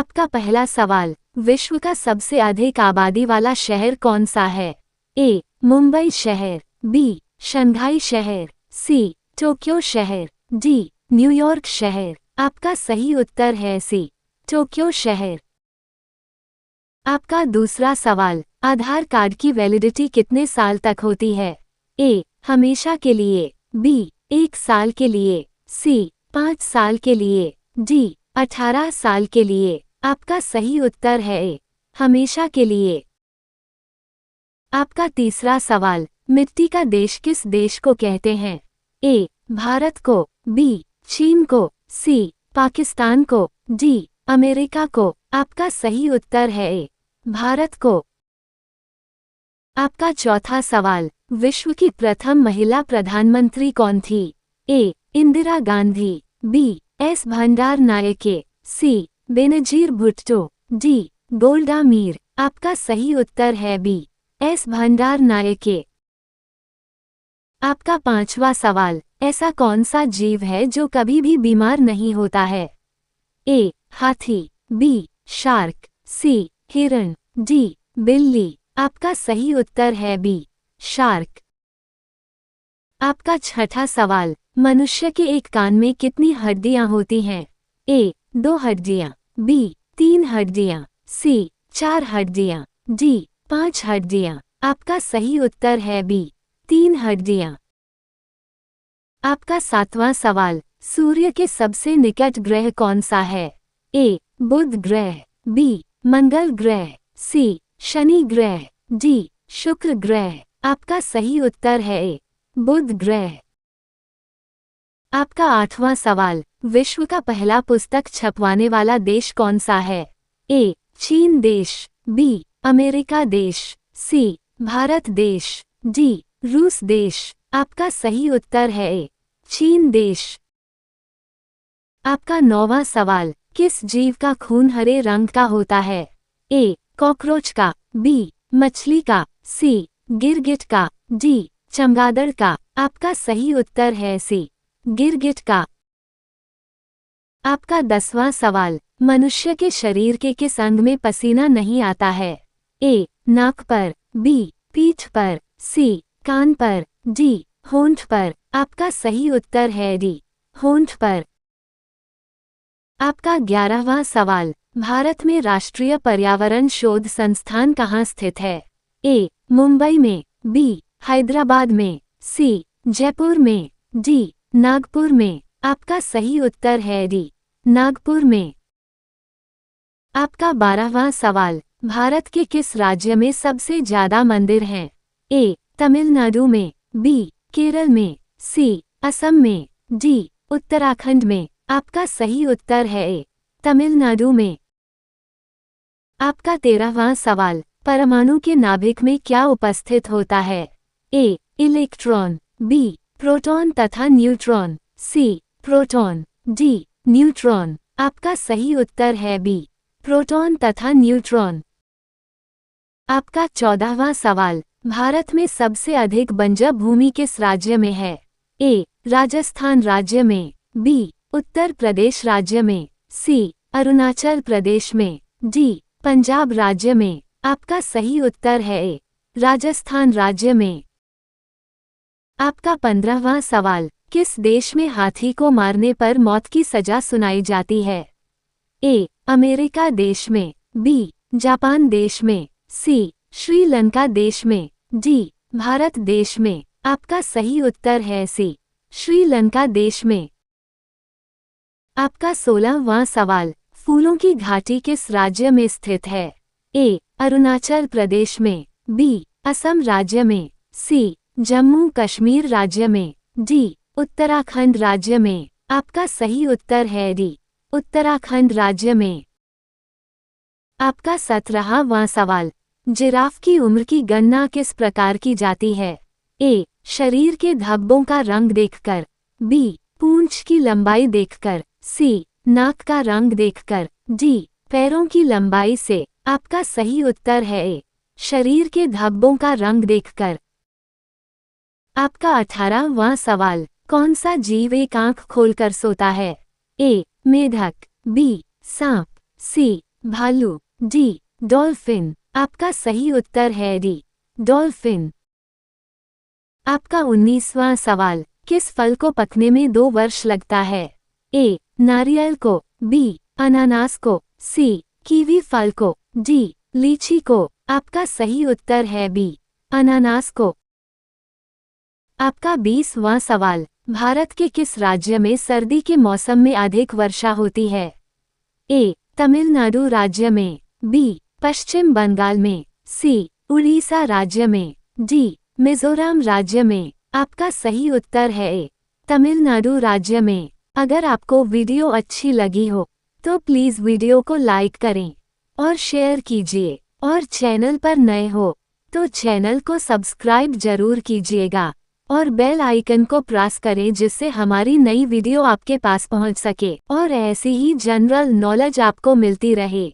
आपका पहला सवाल, विश्व का सबसे अधिक आबादी वाला शहर कौन सा है? ए. मुंबई शहर, बी. शंघाई शहर, सी. टोक्यो शहर, डी. न्यूयॉर्क शहर। आपका सही उत्तर है सी. टोक्यो शहर। आपका दूसरा सवाल, आधार कार्ड की वैलिडिटी कितने साल तक होती है? ए. हमेशा के लिए, बी. 1 साल के लिए, सी. 5 साल के लिए, डी. 18 साल के लिए। आपका सही उत्तर है ए. हमेशा के लिए। आपका तीसरा सवाल, मिट्टी का देश किस देश को कहते हैं? ए. भारत को, बी. चीन को, सी. पाकिस्तान को, डी. अमेरिका को। आपका सही उत्तर है ए. भारत को। आपका चौथा सवाल, विश्व की प्रथम महिला प्रधानमंत्री कौन थी? ए. इंदिरा गांधी, बी. एस. भंडार नायके, सी. बेनजीर भुट्टो, डी. गोल्डा मीर। आपका सही उत्तर है बी. एस. भंडार नायके। आपका पांचवा सवाल, ऐसा कौन सा जीव है जो कभी भी बीमार नहीं होता है? ए. हाथी, बी. शार्क, सी. हिरण, डी. बिल्ली। आपका सही उत्तर है बी. शार्क। आपका छठा सवाल, मनुष्य के एक कान में कितनी हड्डियां होती हैं? ए. 2 हड्डियां, बी. 3 हड्डियां, सी. 4 हड्डियां, डी. 5 हड्डियां। आपका सही उत्तर है बी. 3 हड्डियां। आपका सातवां सवाल, सूर्य के सबसे निकट ग्रह कौन सा है? ए. बुध ग्रह, बी. मंगल ग्रह, सी. शनि ग्रह, डी. शुक्र ग्रह। आपका सही उत्तर है ए. बुध ग्रह। आपका आठवां सवाल, विश्व का पहला पुस्तक छपवाने वाला देश कौन सा है? ए. चीन देश, बी. अमेरिका देश, सी. भारत देश, डी. रूस देश। आपका सही उत्तर है ए. चीन देश। आपका 9वां सवाल, किस जीव का खून हरे रंग का होता है? ए. कॉकरोच का, बी. मछली का, सी. गिरगिट का, डी. चमगादड़ का। आपका सही उत्तर है सी. गिरगिट का। आपका 10वां सवाल, मनुष्य के शरीर के किस अंग में पसीना नहीं आता है? ए. नाक पर, बी. पीठ पर, सी. कान पर, डी. होंठ पर। आपका सही उत्तर है डी. होंठ पर। आपका 11वां सवाल, भारत में राष्ट्रीय पर्यावरण शोध संस्थान कहाँ स्थित है? ए. मुंबई में, बी. हैदराबाद में, सी. जयपुर में, डी. नागपुर में। आपका सही उत्तर है डी. नागपुर में। आपका 12वां सवाल, भारत के किस राज्य में सबसे ज्यादा मंदिर हैं? ए. तमिलनाडु में, बी. केरल में, सी. असम में, डी. उत्तराखंड में। आपका सही उत्तर है ए. तमिलनाडु में। आपका 13वां सवाल, परमाणु के नाभिक में क्या उपस्थित होता है? ए. Electron, B. प्रोटॉन तथा neutron, C. Proton, D. Neutron. आपका सही उत्तर है बी. प्रोटॉन तथा न्यूट्रॉन। आपका 14वां सवाल, भारत में सबसे अधिक बंजर भूमि किस राज्य में है? ए. राजस्थान राज्य में, बी. उत्तर प्रदेश राज्य में, सी. अरुणाचल प्रदेश में, डी. पंजाब राज्य में। आपका सही उत्तर है ए. राजस्थान राज्य में। आपका 15वां सवाल, किस देश में हाथी को मारने पर मौत की सजा सुनाई जाती है? ए. अमेरिका देश में, बी. जापान देश में, सी. श्रीलंका देश में, डी. भारत देश में। आपका सही उत्तर है सी. श्रीलंका देश में। आपका 16वां सवाल, फूलों की घाटी किस राज्य में स्थित है? ए. अरुणाचल प्रदेश में, बी. असम राज्य में, सी. जम्मू कश्मीर राज्य में, डी. उत्तराखंड राज्य में। आपका सही उत्तर है डी. उत्तराखंड राज्य में। आपका 17वां सवाल, जिराफ की उम्र की गणना किस प्रकार की जाती है? ए. शरीर के धब्बों का रंग देखकर, बी. पूंछ की लंबाई देखकर, सी. नाक का रंग देखकर, डी. पैरों की लंबाई से। आपका सही उत्तर है ए. शरीर के धब्बों का रंग देखकर। आपका 18वां सवाल, कौन सा जीव एक आंख खोलकर सोता है? ए. मेढक, बी. सांप, सी. भालू, डी डॉल्फिन। आपका सही उत्तर है डी डॉल्फिन। आपका 19वां सवाल, किस फल को पकने में 2 वर्ष लगता है? ए नारियल को, बी अनानास को, सी कीवी फल को, डी लीची को। आपका सही उत्तर है बी अनानास को। आपका 20वां सवाल, भारत के किस राज्य में सर्दी के मौसम में अधिक वर्षा होती है? ए तमिलनाडु राज्य में, बी पश्चिम बंगाल में, सी उड़ीसा राज्य में, डी मिजोरम राज्य में। आपका सही उत्तर है ए तमिलनाडु राज्य में। अगर आपको वीडियो अच्छी लगी हो तो प्लीज़ वीडियो को लाइक करें और शेयर कीजिए, और चैनल पर नए हो तो चैनल को सब्सक्राइब जरूर कीजिएगा और बेल आइकन को प्रेस करें जिससे हमारी नई वीडियो आपके पास पहुंच सके और ऐसी ही जनरल नॉलेज आपको मिलती रहे।